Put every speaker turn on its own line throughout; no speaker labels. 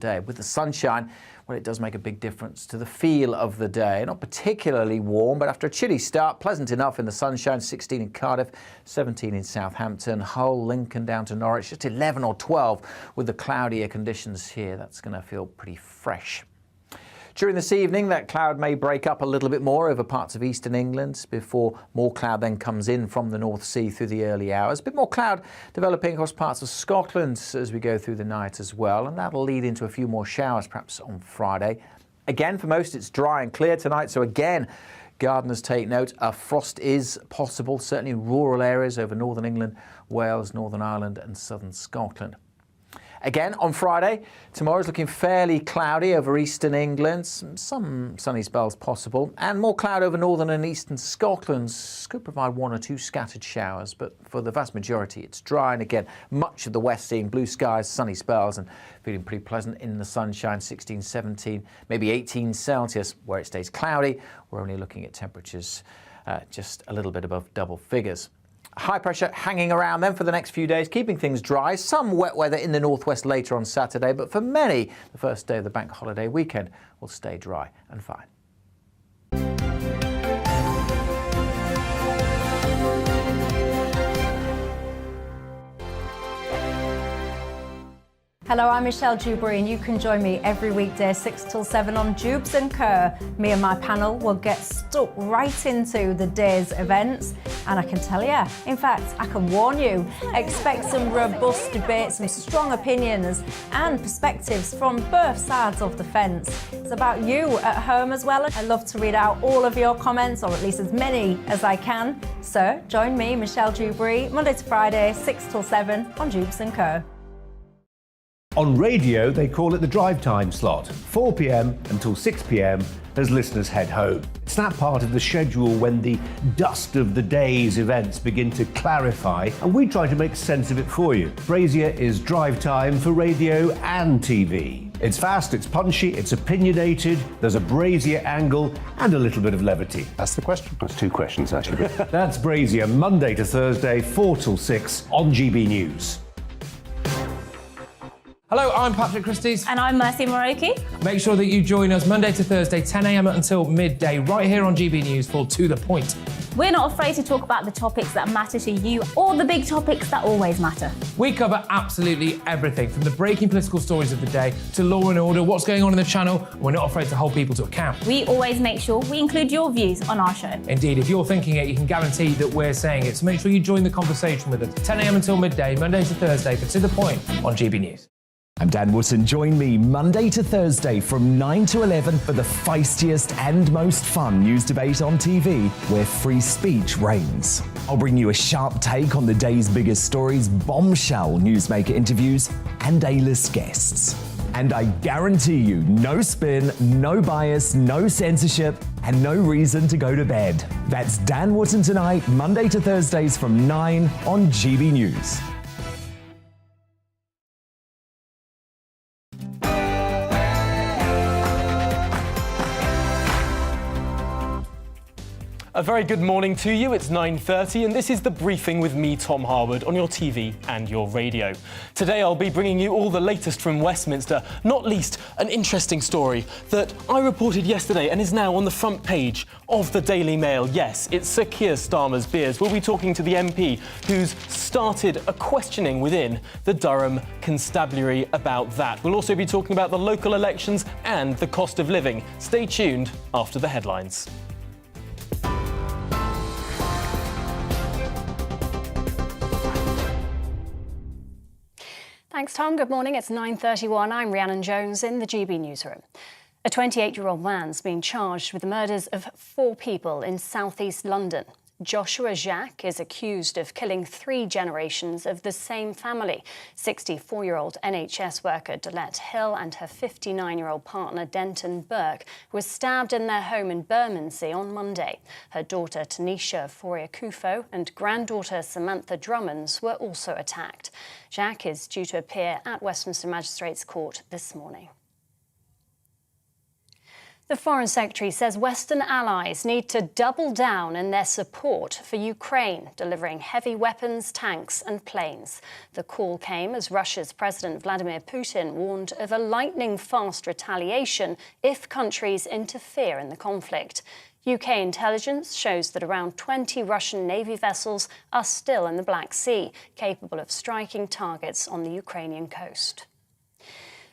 day. With the sunshine, well, it does make a big difference to the feel of the day. Not particularly warm, but after a chilly start, pleasant enough in the sunshine. 16 in Cardiff, 17 in Southampton, Hull, Lincoln down to Norwich, just 11 or 12 with the cloudier conditions here. That's going to feel pretty fresh. During this evening, that cloud may break up a little bit more over parts of eastern England before more cloud then comes in from the North Sea through the early hours. A bit more cloud developing across parts of Scotland as we go through the night as well, and that'll lead into a few more showers perhaps on Friday. Again, for most, it's dry and clear tonight, so again, gardeners take note. Frost is possible, certainly in rural areas over northern England, Wales, Northern Ireland and southern Scotland. Again, on Friday, tomorrow's looking fairly cloudy over eastern England, some sunny spells possible, and more cloud over northern and eastern Scotland. Could provide one or two scattered showers, but for the vast majority it's dry, and again, much of the west seeing blue skies, sunny spells, and feeling pretty pleasant in the sunshine. 16, 17, maybe 18 Celsius. Where it stays cloudy, we're only looking at temperatures just a little bit above double figures. High pressure hanging around then for the next few days, keeping things dry. Some wet weather in the northwest later on Saturday, but for many, the first day of the bank holiday weekend will stay dry and fine.
Hello, I'm Michelle Dewberry and you can join me every weekday 6 till 7 on Jubes & Kerr. Me and my panel will get stuck right into the day's events, and I can tell you, in fact, I can warn you, expect some robust debates, some strong opinions and perspectives from both sides of the fence. It's about you at home as well. I love to read out all of your comments, or at least as many as I can. So join me, Michelle Dewberry, Monday to Friday, 6 till 7 on Jubes & Kerr.
On radio, they call it the drive time slot, 4 p.m. until 6 p.m. as listeners head home. It's that part of the schedule when the dust of the day's events begin to clarify, and we try to make sense of it for you. Brazier is drive time for radio and TV. It's fast, it's punchy, it's opinionated, there's a Brazier angle and a little bit of levity.
That's the question. That's two questions, actually.
That's Brazier, Monday to Thursday, 4 till 6 on GB News.
Hello, I'm Patrick Christie's.
And I'm Mercy Moroki.
Make sure that you join us Monday to Thursday, 10 a.m. until midday, right here on GB News for To The Point.
We're not afraid to talk about the topics that matter to you or the big topics that always matter.
We cover absolutely everything, from the breaking political stories of the day to law and order, what's going on in the channel. We're not afraid to hold people to account.
We always make sure we include your views on our show.
Indeed, if you're thinking it, you can guarantee that we're saying it. So make sure you join the conversation with us, 10 a.m. until midday, Monday to Thursday for To The Point on GB News.
I'm Dan Wootton. Join me Monday to Thursday from 9 to 11 for the feistiest and most fun news debate on TV, where free speech reigns. I'll bring you a sharp take on the day's biggest stories, bombshell newsmaker interviews, and A-list guests. And I guarantee you, no spin, no bias, no censorship, and no reason to go to bed. That's Dan Wootton Tonight, Monday to Thursdays from 9 on GB News.
A very good morning to you. It's 9:30 and this is The Briefing with me, Tom Harwood, on your TV and your radio. Today I'll be bringing you all the latest from Westminster, not least an interesting story that I reported yesterday and is now on the front page of the Daily Mail. Yes, it's Sir Keir Starmer's beers. We'll be talking to the MP who's started a questioning within the Durham Constabulary about that. We'll also be talking about the local elections and the cost of living. Stay tuned after the headlines.
Thanks, Tom. Good morning. It's 9:31. I'm Rhiannon Jones in the GB newsroom. A 28-year-old man's been charged with the murders of 4 people in southeast London. Joshua Jacques is accused of killing 3 generations of the same family. 64-year-old NHS worker Dolette Hill and her 59-year-old partner Denton Burke were stabbed in their home in Bermondsey on Monday. Her daughter Tanisha Foria-Kufo and granddaughter Samantha Drummonds were also attacked. Jacques is due to appear at Westminster Magistrates Court this morning. The Foreign Secretary says Western allies need to double down in their support for Ukraine, delivering heavy weapons, tanks and planes. The call came as Russia's President Vladimir Putin warned of a lightning-fast retaliation if countries interfere in the conflict. UK intelligence shows that around 20 Russian Navy vessels are still in the Black Sea, capable of striking targets on the Ukrainian coast.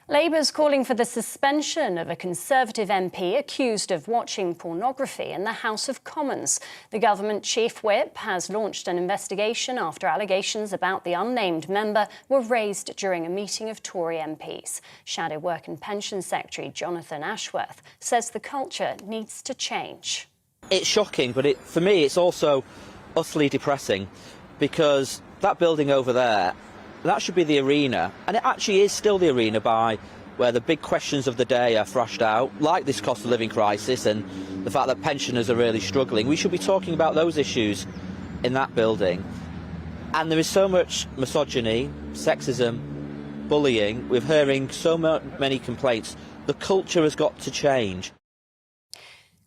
Labour's calling for the suspension of a Conservative MP accused of watching pornography in the House of Commons. The government chief whip has launched an investigation after allegations about the unnamed member were raised during a meeting of Tory MPs. Shadow Work and Pension Secretary Jonathan Ashworth says the culture needs to change.
It's shocking, but for me it's also utterly depressing, because that building over there, that should be the arena, and it actually is still the arena by where the big questions of the day are thrashed out, like this cost of living crisis and the fact that pensioners are really struggling. We should be talking about those issues in that building. And there is so much misogyny, sexism, bullying. We're hearing so many complaints. The culture has got to change.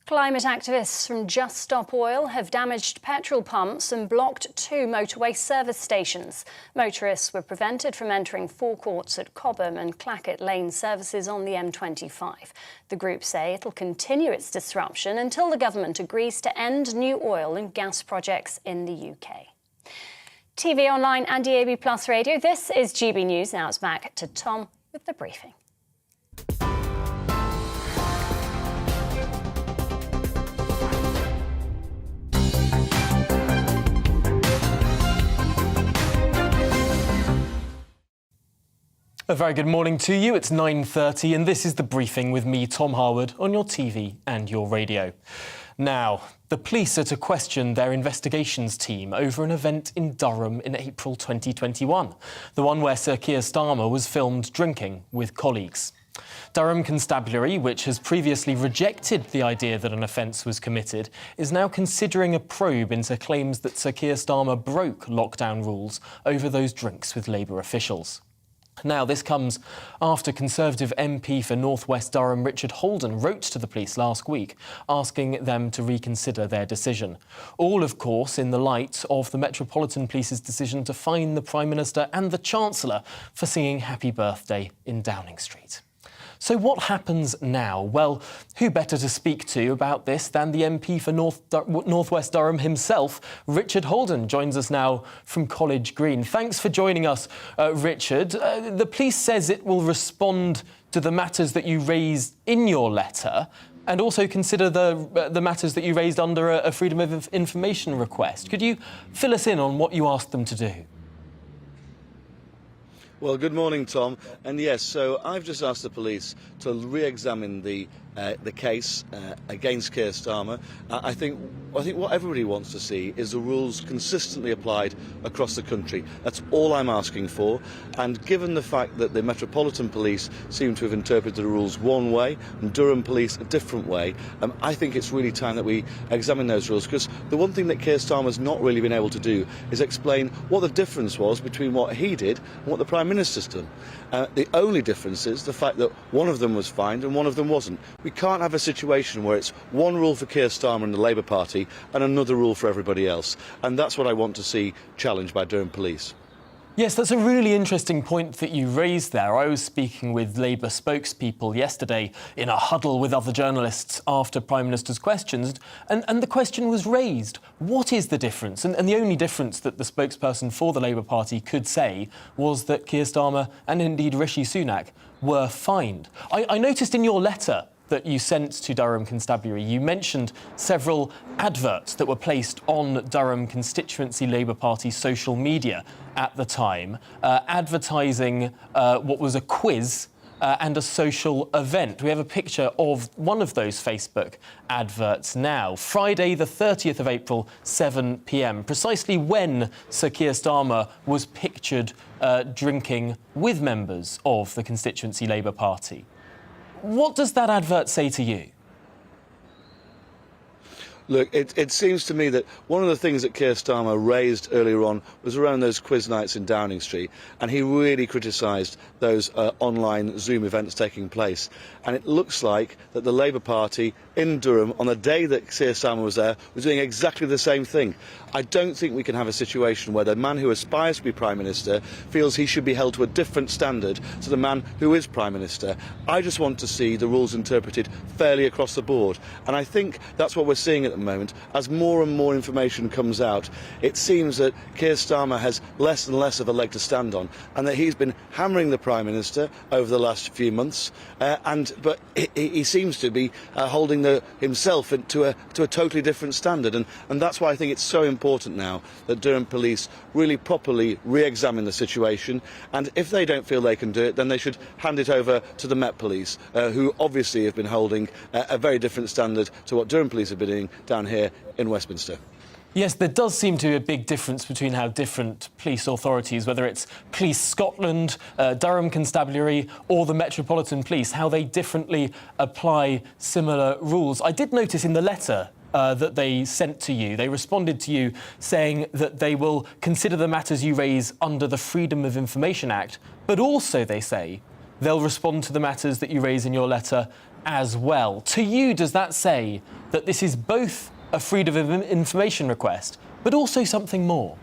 Climate activists from Just Stop Oil have damaged petrol pumps and blocked 2 motorway service stations. Motorists were prevented from entering forecourts at Cobham and Clackett Lane services on the M25. The group say it'll continue its disruption until the government agrees to end new oil and gas projects in the UK. TV online and DAB Plus radio, this is GB News. Now it's back to Tom with the briefing.
A very good morning to you. It's 9:30 and this is the briefing with me, Tom Harwood, on your TV and your radio. Now, the police are to question their investigations team over an event in Durham in April 2021, the one where Sir Keir Starmer was filmed drinking with colleagues. Durham Constabulary, which has previously rejected the idea that an offence was committed, is now considering a probe into claims that Sir Keir Starmer broke lockdown rules over those drinks with Labour officials. Now, this comes after Conservative MP for North West Durham Richard Holden wrote to the police last week asking them to reconsider their decision. All, of course, in the light of the Metropolitan Police's decision to fine the Prime Minister and the Chancellor for singing Happy Birthday in Downing Street. So what happens now? Well, who better to speak to about this than the MP for North West Durham himself, Richard Holden, joins us now from College Green. Thanks for joining us, Richard. The police says it will respond to the matters that you raised in your letter and also consider the matters that you raised under a Freedom of Information request. Could you fill us in on what you asked them to do?
Well, good morning, Tom. And yes, so I've just asked the police to re-examine the case against Keir Starmer. I think what everybody wants to see is the rules consistently applied across the country. That's all I'm asking for. And given the fact that the Metropolitan Police seem to have interpreted the rules one way and Durham Police a different way, I think it's really time that we examine those rules, because the one thing that Keir Starmer's not really been able to do is explain what the difference was between what he did and what the Prime Minister's done. The only difference is the fact that one of them was fined and one of them wasn't. We can't have a situation where it's one rule for Keir Starmer and the Labour Party and another rule for everybody else. And that's what I want to see challenged by Durham Police.
Yes, that's a really interesting point that you raised there. I was speaking with Labour spokespeople yesterday in a huddle with other journalists after Prime Minister's questions, and the question was raised. What is the difference? And the only difference that the spokesperson for the Labour Party could say was that Keir Starmer and indeed Rishi Sunak were fined. I noticed in your letter that you sent to Durham Constabulary, you mentioned several adverts that were placed on Durham constituency Labour Party social media at the time, advertising what was a quiz and a social event. We have a picture of one of those Facebook adverts now. Friday the 30th of April, 7 p.m, precisely when Sir Keir Starmer was pictured drinking with members of the constituency Labour Party. What does that advert say to you?
Look, it seems to me that one of the things that Keir Starmer raised earlier on was around those quiz nights in Downing Street, and he really criticised those online Zoom events taking place. And it looks like that the Labour Party in Durham, on the day that Keir Starmer was there, was doing exactly the same thing. I don't think we can have a situation where the man who aspires to be Prime Minister feels he should be held to a different standard to the man who is Prime Minister. I just want to see the rules interpreted fairly across the board, and I think that's what we're seeing at the moment. As more and more information comes out, it seems that Keir Starmer has less and less of a leg to stand on, and that he's been hammering the Prime Minister over the last few months, but he seems to be holding himself to a totally different standard, and that's why I think it's so important now that Durham Police really properly re-examine the situation, and if they don't feel they can do it, then they should hand it over to the Met Police, who obviously have been holding a very different standard to what Durham Police have been doing down here in Westminster.
Yes, there does seem to be a big difference between how different police authorities, whether it's Police Scotland, Durham Constabulary or the Metropolitan Police, how they differently apply similar rules. I did notice in the letter that they sent to you, they responded to you saying that they will consider the matters you raise under the Freedom of Information Act, but also, they say, they'll respond to the matters that you raise in your letter as well. To you, does that say that this is both a Freedom of Information request, but also something more?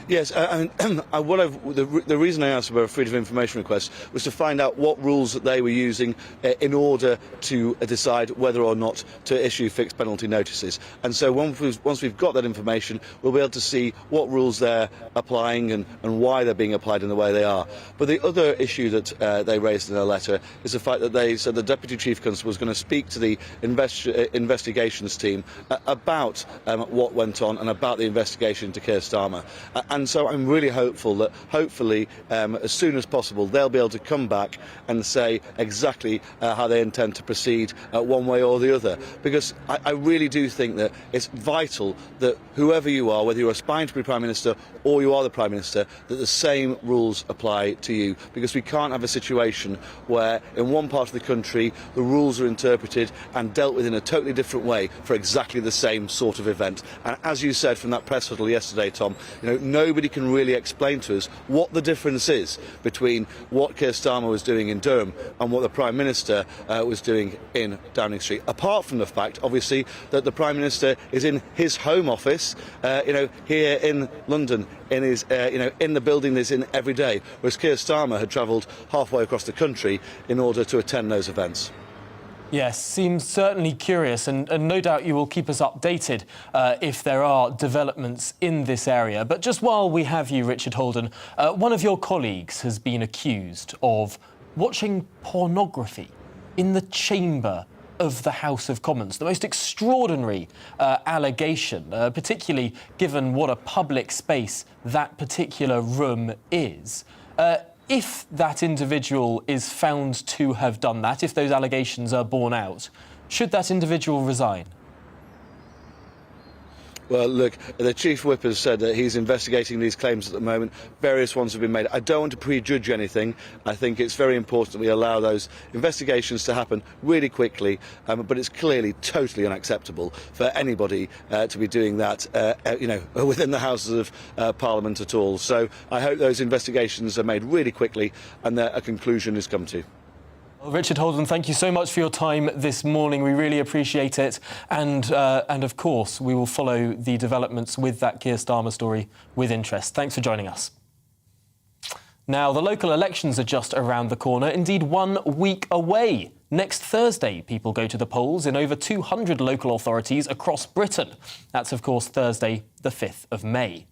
Yes, the reason I asked about a Freedom of Information request was to find out what rules that they were using in order to decide whether or not to issue fixed penalty notices. And so once we've got that information, we'll be able to see what rules they're applying and why they're being applied in the way they are. But the other issue that they raised in their letter is the fact that they said the Deputy Chief Constable was going to speak to the investigations team about what went on and about the investigation into Keir Starmer. And so I'm really hopeful that hopefully as soon as possible they'll be able to come back and say exactly how they intend to proceed one way or the other, because I really do think that it's vital that whoever you are, whether you're aspiring to be Prime Minister or you are the Prime Minister, that the same rules apply to you, because we can't have a situation where in one part of the country the rules are interpreted and dealt with in a totally different way for exactly the same sort of event. And as you said from that press huddle yesterday, Tom, nobody can really explain to us what the difference is between what Keir Starmer was doing in Durham and what the Prime Minister was doing in Downing Street. Apart from the fact, obviously, that the Prime Minister is in his home office, here in London, in his, in the building he's in every day, whereas Keir Starmer had travelled halfway across the country in order to attend those events.
Yes, seems certainly curious, and no doubt you will keep us updated if there are developments in this area. But just while we have you, Richard Holden, one of your colleagues has been accused of watching pornography in the chamber of the House of Commons. The most extraordinary allegation, particularly given what a public space that particular room is. If that individual is found to have done that, if those allegations are borne out, should that individual resign?
Well, look, the Chief Whip has said that he's investigating these claims at the moment. Various ones have been made. I don't want to prejudge anything. I think it's very important that we allow those investigations to happen really quickly, but it's clearly totally unacceptable for anybody to be doing that, within the Houses of Parliament at all. So I hope those investigations are made really quickly and that a conclusion is come to.
Well, Richard Holden, thank you so much for your time this morning. We really appreciate it. And of course, we will follow the developments with that Keir Starmer story with interest. Thanks for joining us. Now, the local elections are just around the corner, indeed 1 week away. Next Thursday, people go to the polls in over 200 local authorities across Britain. That's, of course, Thursday, the 5th of May.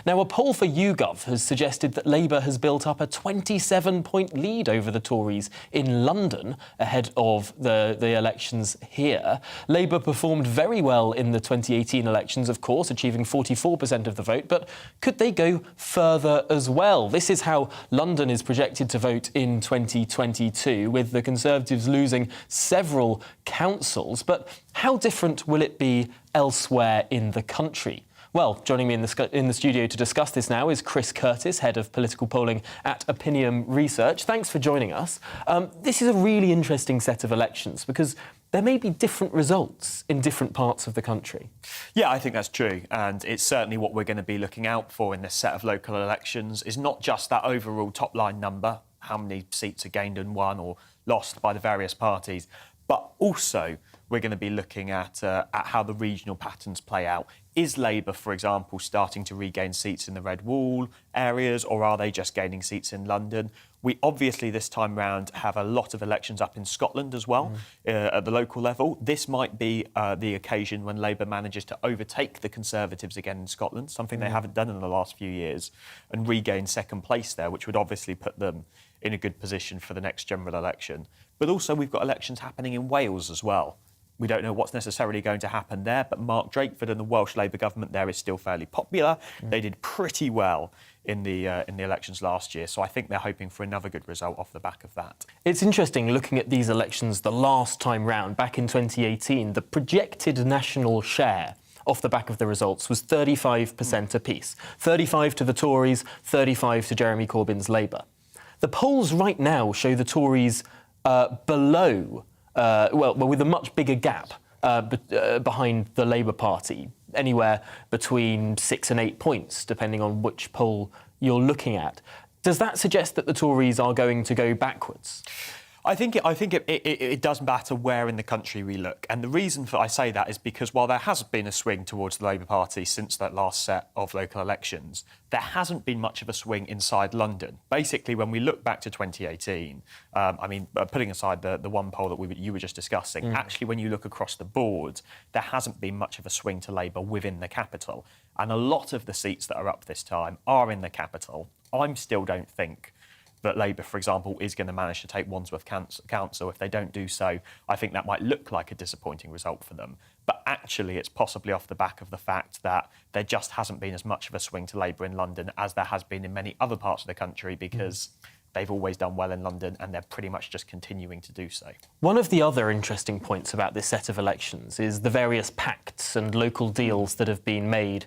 Now, a poll for YouGov has suggested that Labour has built up a 27-point lead over the Tories in London ahead of the elections here. Labour performed very well in the 2018 elections, of course, achieving 44% of the vote, but could they go further as well? This is how London is projected to vote in 2022, with the Conservatives losing several councils. But how different will it be elsewhere in the country? Well, joining me in the studio to discuss this now is Chris Curtis, Head of Political Polling at Opinium Research. Thanks for joining us. This is a really interesting set of elections because there may be different results in different parts of the country.
Yeah, I think that's true. And it's certainly what we're going to be looking out for in this set of local elections is not just that overall top-line number, how many seats are gained and won or lost by the various parties, but also we're going to be looking at how the regional patterns play out. Is Labour, for example, starting to regain seats in the Red Wall areas, or are they just gaining seats in London? We obviously this time round have a lot of elections up in Scotland as well, at the local level. This might be the occasion when Labour manages to overtake the Conservatives again in Scotland, something they haven't done in the last few years, and regain second place there, which would obviously put them in a good position for the next general election. But also we've got elections happening in Wales as well. We don't know what's necessarily going to happen there, but Mark Drakeford and the Welsh Labour government there is still fairly popular. They did pretty well in the elections last year, so I think they're hoping for another good result off the back of that.
It's interesting looking at these elections the last time round, back in 2018, the projected national share off the back of the results was 35% apiece. 35 to the Tories, 35 to Jeremy Corbyn's Labour. The polls right now show the Tories below, with a much bigger gap behind the Labour Party, anywhere between 6 and 8 points, depending on which poll you're looking at. Does that suggest that the Tories are going to go backwards?
I think it does matter where in the country we look. And the reason I say that is because while there has been a swing towards the Labour Party since that last set of local elections, there hasn't been much of a swing inside London. Basically, when we look back to 2018, putting aside the one poll that you were just discussing, actually, when you look across the board, there hasn't been much of a swing to Labour within the capital. And a lot of the seats that are up this time are in the capital. I still don't think that Labour, for example, is going to manage to take Wandsworth Council. If they don't do so, I think that might look like a disappointing result for them. But actually, it's possibly off the back of the fact that there just hasn't been as much of a swing to Labour in London as there has been in many other parts of the country, because they've always done well in London and they're pretty much just continuing to do so.
One of the other interesting points about this set of elections is the various pacts and local deals that have been made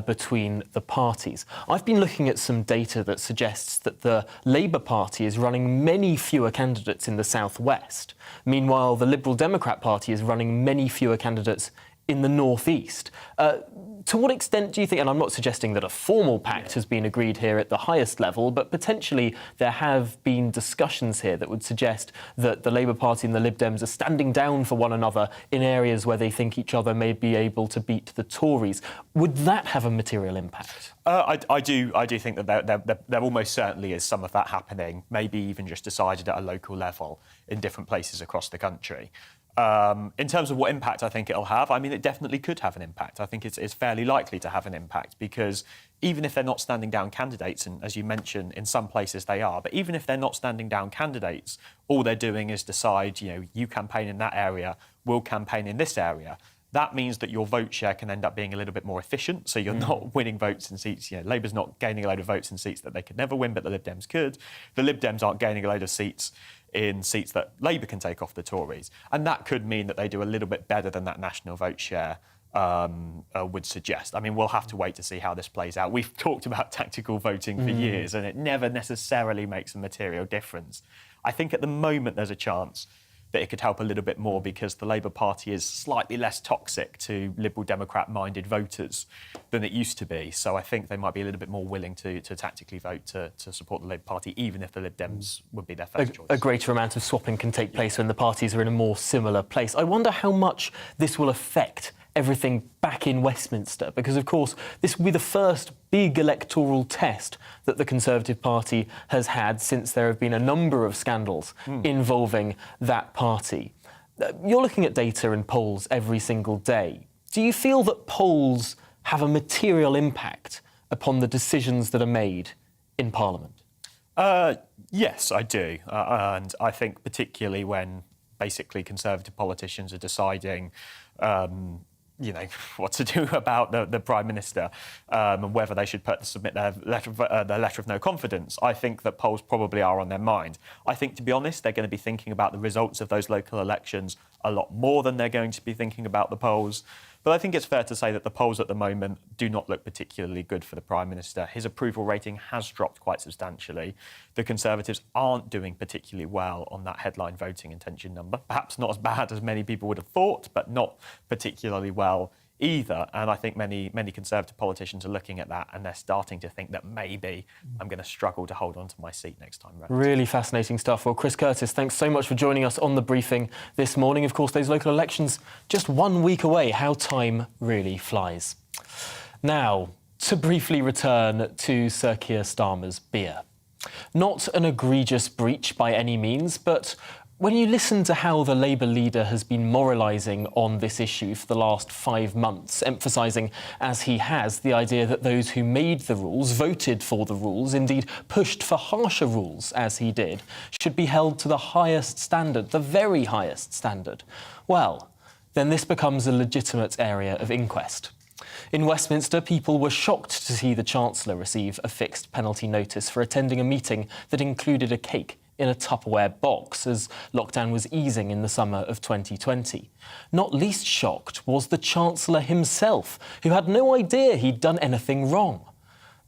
between the parties. I've been looking at some data that suggests that the Labour Party is running many fewer candidates in the southwest. Meanwhile, the Liberal Democrat Party is running many fewer candidates in the northeast. To what extent do you think, and I'm not suggesting that a formal pact has been agreed here at the highest level, but potentially there have been discussions here that would suggest that the Labour Party and the Lib Dems are standing down for one another in areas where they think each other may be able to beat the Tories. Would that have a material impact?
I do think that there almost certainly is some of that happening, maybe even just decided at a local level in different places across the country. In terms of what impact I think it'll have, I mean, it definitely could have an impact. I think it's fairly likely to have an impact, because even if they're not standing down candidates, and as you mentioned, in some places they are, but even if they're not standing down candidates, all they're doing is decide, you campaign in that area, we'll campaign in this area. That means that your vote share can end up being a little bit more efficient, so you're not winning votes in seats. Labour's not gaining a load of votes in seats that they could never win, but the Lib Dems could. The Lib Dems aren't gaining a load of seats in seats that Labour can take off the Tories. And that could mean that they do a little bit better than that national vote share would suggest. I mean, we'll have to wait to see how this plays out. We've talked about tactical voting for years, and it never necessarily makes a material difference. I think at the moment there's a chance that it could help a little bit more, because the Labour Party is slightly less toxic to Liberal Democrat-minded voters than it used to be. So I think they might be a little bit more willing to tactically vote to support the Labour Party, even if the Lib Dems would be their first choice.
A greater amount of swapping can take place when the parties are in a more similar place. I wonder how much this will affect everything back in Westminster, because, of course, this will be the first big electoral test that the Conservative Party has had since there have been a number of scandals involving that party. You're looking at data and polls every single day. Do you feel that polls have a material impact upon the decisions that are made in Parliament?
Yes, I do. And I think particularly when basically Conservative politicians are deciding what to do about the Prime Minister and whether they should submit their letter of no confidence. I think that polls probably are on their mind. I think, to be honest, they're going to be thinking about the results of those local elections a lot more than they're going to be thinking about the polls. But I think it's fair to say that the polls at the moment do not look particularly good for the Prime Minister. His approval rating has dropped quite substantially. The Conservatives aren't doing particularly well on that headline voting intention number. Perhaps not as bad as many people would have thought, but not particularly well either. And I think many Conservative politicians are looking at that and they're starting to think that maybe I'm going to struggle to hold on to my seat next time round.
Really fascinating stuff. Well, Chris Curtis, thanks so much for joining us on the briefing this morning. Of course, those local elections just 1 week away. How time really flies. Now, to briefly return to Sir Keir Starmer's beer. Not an egregious breach by any means, but when you listen to how the Labour leader has been moralising on this issue for the last 5 months, emphasising, as he has, the idea that those who made the rules, voted for the rules, indeed pushed for harsher rules, as he did, should be held to the highest standard, the very highest standard, well, then this becomes a legitimate area of inquest. In Westminster, people were shocked to see the Chancellor receive a fixed penalty notice for attending a meeting that included a cake in a Tupperware box as lockdown was easing in the summer of 2020. Not least shocked was the Chancellor himself, who had no idea he'd done anything wrong.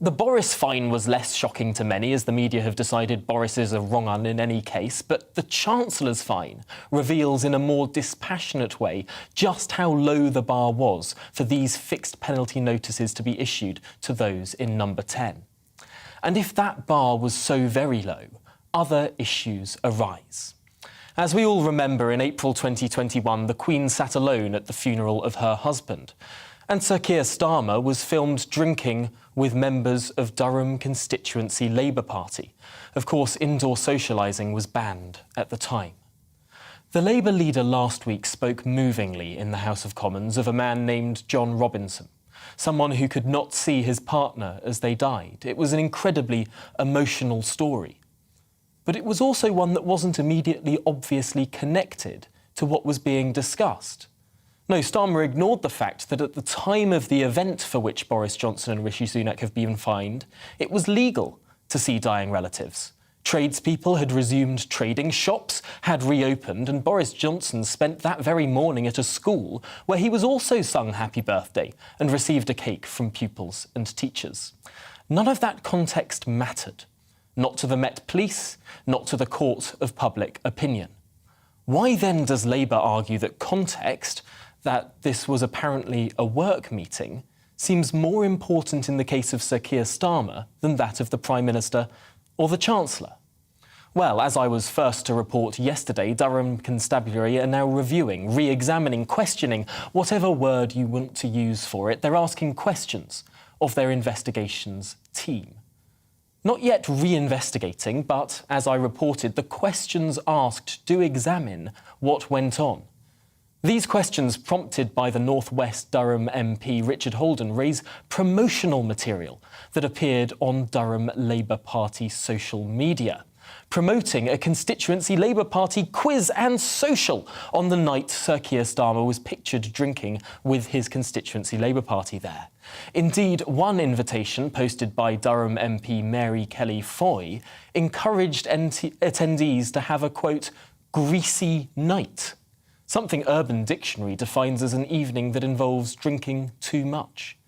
The Boris fine was less shocking to many, as the media have decided Boris is a wrong-un in any case, but the Chancellor's fine reveals in a more dispassionate way just how low the bar was for these fixed penalty notices to be issued to those in number 10. And if that bar was so very low, other issues arise. As we all remember, in April 2021, the Queen sat alone at the funeral of her husband, and Sir Keir Starmer was filmed drinking with members of Durham constituency Labour Party. Of course, indoor socialising was banned at the time. The Labour leader last week spoke movingly in the House of Commons of a man named John Robinson, someone who could not see his partner as they died. It was an incredibly emotional story. But it was also one that wasn't immediately obviously connected to what was being discussed. No, Starmer ignored the fact that at the time of the event for which Boris Johnson and Rishi Sunak have been fined, it was legal to see dying relatives. Tradespeople had resumed trading, shops had reopened, and Boris Johnson spent that very morning at a school where he was also sung happy birthday and received a cake from pupils and teachers. None of that context mattered. Not to the Met Police, not to the court of public opinion. Why then does Labour argue that context, that this was apparently a work meeting, seems more important in the case of Sir Keir Starmer than that of the Prime Minister or the Chancellor? Well, as I was first to report yesterday, Durham Constabulary are now reviewing, re-examining, questioning, whatever word you want to use for it. They're asking questions of their investigations team. Not yet reinvestigating, but, as I reported, the questions asked do examine what went on. These questions, prompted by the North West Durham MP Richard Holden, raise promotional material that appeared on Durham Labour Party social media, promoting a constituency Labour Party quiz and social on the night Sir Keir Starmer was pictured drinking with his constituency Labour Party there. Indeed, one invitation posted by Durham MP Mary Kelly Foy encouraged attendees to have a, quote, greasy night, something Urban Dictionary defines as an evening that involves drinking too much.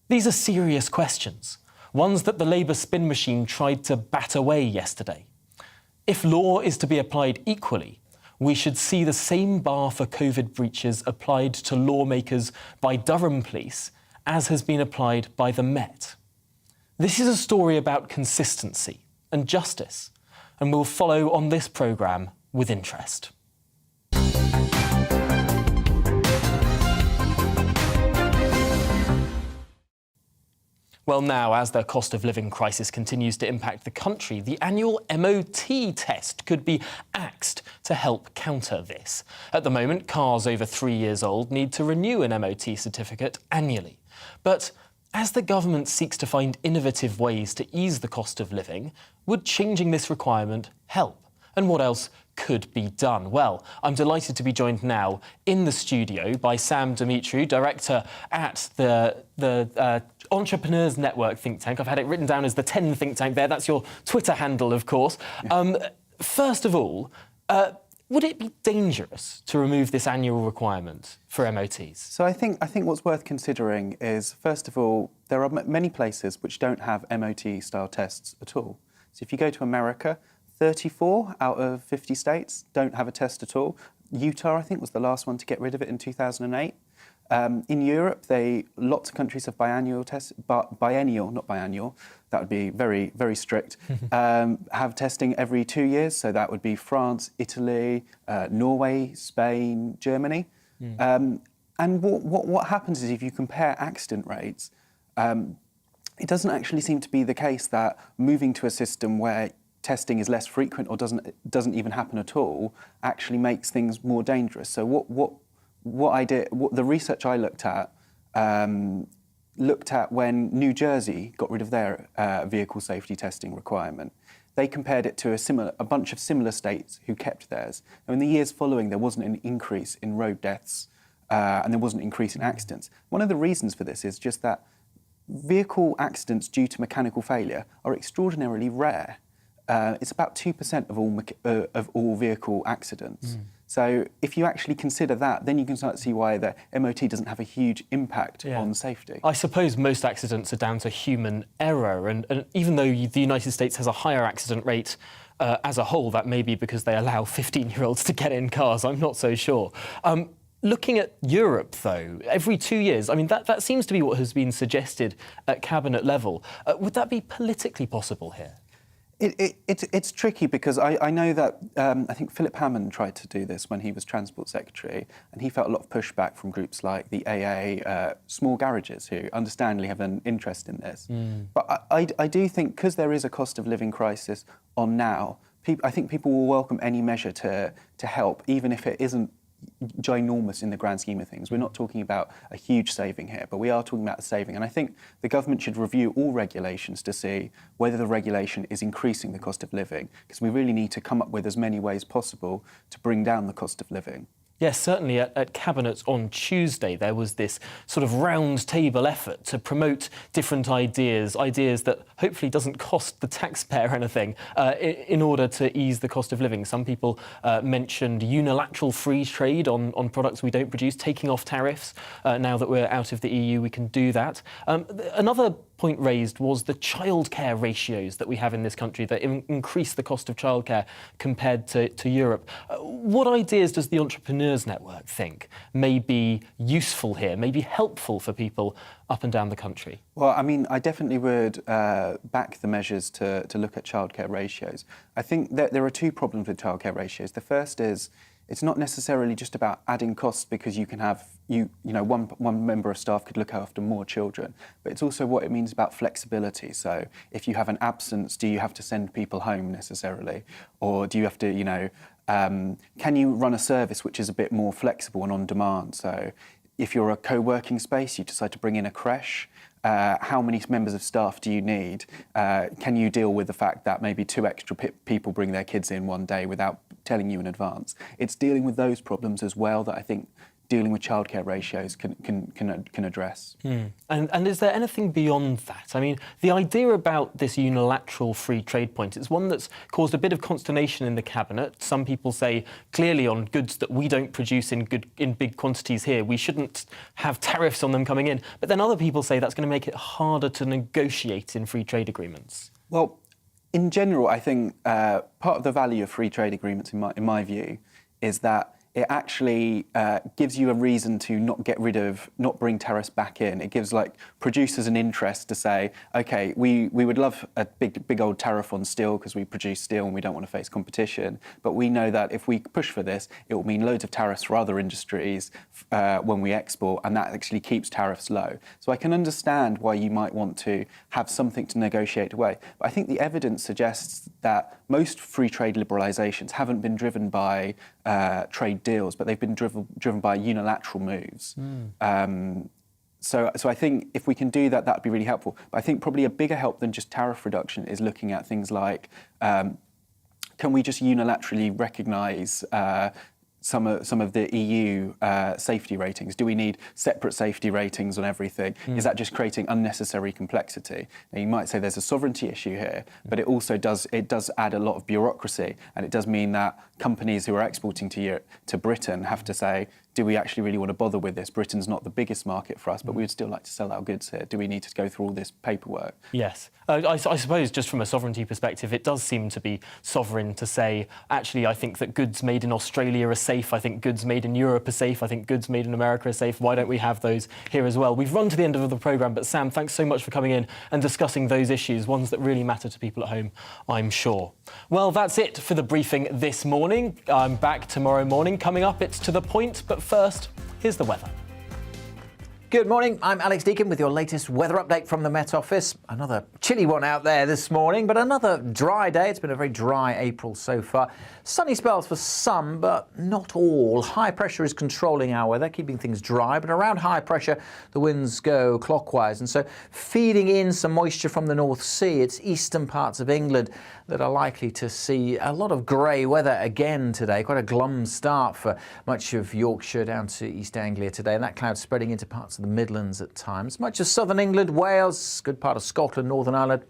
These are serious questions, ones that the Labour spin machine tried to bat away yesterday. If law is to be applied equally, we should see the same bar for COVID breaches applied to lawmakers by Durham Police as has been applied by the Met. This is a story about consistency and justice, and we'll follow on this programme with interest. Well, now, as the cost of living crisis continues to impact the country, the annual MOT test could be axed to help counter this. At the moment, cars over 3 years old need to renew an MOT certificate annually. But as the government seeks to find innovative ways to ease the cost of living, would changing this requirement help? And what else could be done? Well, I'm delighted to be joined now in the studio by Sam Dimitriou, director at the Entrepreneurs Network think tank. I've had it written down as the 10 think tank there. That's your Twitter handle, of course. First of all, Would it be dangerous to remove this annual requirement for MOTs?
So I think what's worth considering is, first of all, there are many places which don't have MOT-style tests at all. So if you go to America, 34 out of 50 states don't have a test at all. Utah, I think, was the last one to get rid of it in 2008. In Europe, lots of countries have biennial tests, biennial, not biannual, that would be very, very strict, have testing every 2 years. So that would be France, Italy, Norway, Spain, Germany. And what happens is if you compare accident rates, it doesn't actually seem to be the case that moving to a system where testing is less frequent or doesn't even happen at all actually makes things more dangerous. So the research I looked at when New Jersey got rid of their vehicle safety testing requirement. They compared it to a bunch of similar states who kept theirs. And in the years following, there wasn't an increase in road deaths and there wasn't an increase in accidents. One of the reasons for this is just that vehicle accidents due to mechanical failure are extraordinarily rare. It's about 2% of all vehicle accidents. So if you actually consider that, then you can start to see why the MOT doesn't have a huge impact on safety.
I suppose most accidents are down to human error, and even though the United States has a higher accident rate as a whole, that may be because they allow 15-year-olds to get in cars. I'm not so sure. Looking at Europe, though, every 2 years, I mean, that seems to be what has been suggested at cabinet level. Would that be politically possible here?
It's tricky because I know that I think Philip Hammond tried to do this when he was Transport Secretary, and he felt a lot of pushback from groups like the AA, small garages, who understandably have an interest in this. But I do think, because there is a cost of living crisis on now, I think people will welcome any measure to help, even if it isn't ginormous in the grand scheme of things. We're not talking about a huge saving here, but we are talking about a saving. And I think the government should review all regulations to see whether the regulation is increasing the cost of living, because we really need to come up with as many ways possible to bring down the cost of living.
Yes, certainly at Cabinet on Tuesday, there was this sort of round-table effort to promote different ideas that hopefully doesn't cost the taxpayer anything, in order to ease the cost of living. Some people mentioned unilateral free trade on products we don't produce, taking off tariffs. Now that we're out of the EU, we can do that. Another point raised was the childcare ratios that we have in this country that increase the cost of childcare compared to Europe. What ideas does the Entrepreneurs Network think may be useful here, may be helpful for people up and down the country?
Well, I mean, I definitely would back the measures to look at childcare ratios. I think that there are two problems with childcare ratios. The first is it's not necessarily just about adding costs because you can have, one member of staff could look after more children, but it's also what it means about flexibility. So if you have an absence, do you have to send people home necessarily? Or do you have to, can you run a service which is a bit more flexible and on demand? So if you're a co-working space, you decide to bring in a creche, how many members of staff do you need? Can you deal with the fact that maybe 2 extra people bring their kids in one day without telling you in advance? It's dealing with those problems as well that I think dealing with childcare ratios can address.
And is there anything beyond that? I mean, the idea about this unilateral free trade point is one that's caused a bit of consternation in the cabinet. Some people say clearly on goods that we don't produce in big quantities here, we shouldn't have tariffs on them coming in. But then other people say that's going to make it harder to negotiate in free trade agreements.
Well, in general, I think part of the value of free trade agreements, in my view, is that it actually gives you a reason to not bring tariffs back in. It gives producers an interest to say, okay, we would love a big old tariff on steel because we produce steel and we don't want to face competition. But we know that if we push for this, it will mean loads of tariffs for other industries when we export, and that actually keeps tariffs low. So I can understand why you might want to have something to negotiate away. But I think the evidence suggests that most free trade liberalisations haven't been driven by trade deals, but they've been driven by unilateral moves. So I think if we can do that, that'd be really helpful. But I think probably a bigger help than just tariff reduction is looking at things like, can we just unilaterally recognise some of the EU safety ratings? Do we need separate safety ratings on everything? Is that just creating unnecessary complexity? Now, you might say there's a sovereignty issue here, but it also does add a lot of bureaucracy, and it does mean that companies who are exporting to Britain have to say, do we actually really want to bother with this? Britain's not the biggest market for us, but we would still like to sell our goods here. Do we need to go through all this paperwork?
Yes. I suppose just from a sovereignty perspective, it does seem to be sovereign to say, actually, I think that goods made in Australia are safe. I think goods made in Europe are safe. I think goods made in America are safe. Why don't we have those here as well? We've run to the end of the programme, but Sam, thanks so much for coming in and discussing those issues, ones that really matter to people at home, I'm sure. Well, that's it for the briefing this morning. I'm back tomorrow morning. Coming up, it's To The Point, but first, here's the weather.
Good morning, I'm Alex Deacon with your latest weather update from the Met Office. Another chilly one out there this morning, but another dry day. It's been a very dry April so far. Sunny spells for some, but not all. High pressure is controlling our weather, keeping things dry, but around high pressure, the winds go clockwise, and so feeding in some moisture from the North Sea. It's eastern parts of England that are likely to see a lot of grey weather again today. Quite a glum start for much of Yorkshire down to East Anglia today, and that cloud spreading into parts of the Midlands at times. Much of southern England, Wales, good part of Scotland, Northern Ireland,